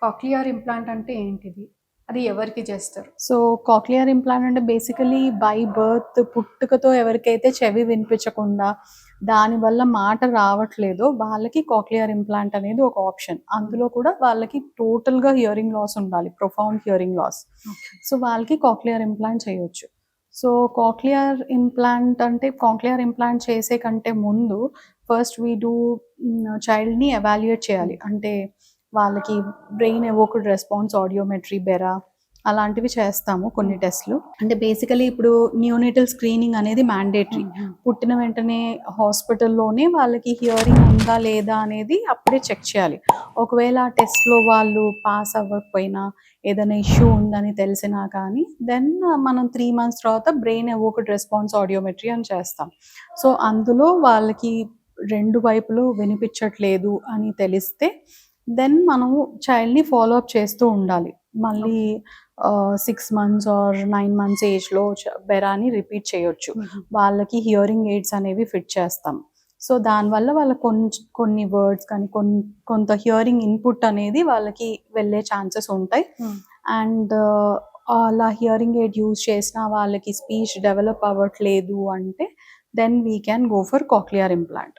Cochlear implant అంటే ఏంటిది? అది ఎవరికి చేస్తారు? సో కాక్లియర్ ఇంప్లాంట్ అంటే బేసికలీ బై బర్త్ పుట్టుకతో ఎవరికైతే చెవి వినిపించకుండా దానివల్ల మాట రావట్లేదో వాళ్ళకి కాక్లియర్ ఇంప్లాంట్ అనేది ఒక ఆప్షన్. అందులో కూడా వాళ్ళకి టోటల్గా హియరింగ్ లాస్ ఉండాలి, ప్రొఫౌండ్ హియరింగ్ లాస్. సో వాళ్ళకి కాక్లియర్ ఇంప్లాంట్ చేయొచ్చు. సో కాక్లియర్ ఇంప్లాంట్ అంటే కాక్లియర్ ఇంప్లాంట్ చేసే కంటే ముందు ఫస్ట్ వీ డూ చైల్డ్ని ఎవాల్యుయేట్ చేయాలి. అంటే వాళ్ళకి బ్రెయిన్ ఎవోక్డ్ రెస్పాన్స్ ఆడియోమెట్రీ, బెరా అలాంటివి చేస్తాము కొన్ని టెస్ట్లు. అంటే బేసికలీ ఇప్పుడు న్యూనేటల్ స్క్రీనింగ్ అనేది మ్యాండేటరీ. పుట్టిన వెంటనే హాస్పిటల్లోనే వాళ్ళకి హియరింగ్ ఉందా లేదా అనేది అప్పుడే చెక్ చేయాలి. ఒకవేళ ఆ టెస్ట్లో వాళ్ళు పాస్ అవ్వకపోయినా ఏదైనా ఇష్యూ ఉందని తెలిసినా కానీ దెన్ మనం 3 months తర్వాత బ్రెయిన్ ఎవోక్డ్ రెస్పాన్స్ ఆడియోమెట్రీ అని చేస్తాం. సో అందులో వాళ్ళకి రెండు వైపులు వినిపించట్లేదు అని తెలిస్తే దెన్ మనము చైల్డ్ని ఫాలో అప్ చేస్తూ ఉండాలి. మళ్ళీ 6 months ఆర్ 9 months ఏజ్లో బెరాని రిపీట్ చేయొచ్చు. వాళ్ళకి హియరింగ్ ఎయిడ్స్ అనేవి ఫిట్ చేస్తాం. సో దానివల్ల వాళ్ళ కొన్ని వర్డ్స్ కానీ కొంత హియరింగ్ ఇన్పుట్ అనేది వాళ్ళకి వెళ్ళే ఛాన్సెస్ ఉంటాయి. అండ్ అలా హియరింగ్ ఎయిడ్ యూజ్ చేసినా వాళ్ళకి స్పీచ్ డెవలప్ అవ్వట్లేదు అంటే then we can go for cochlear implant.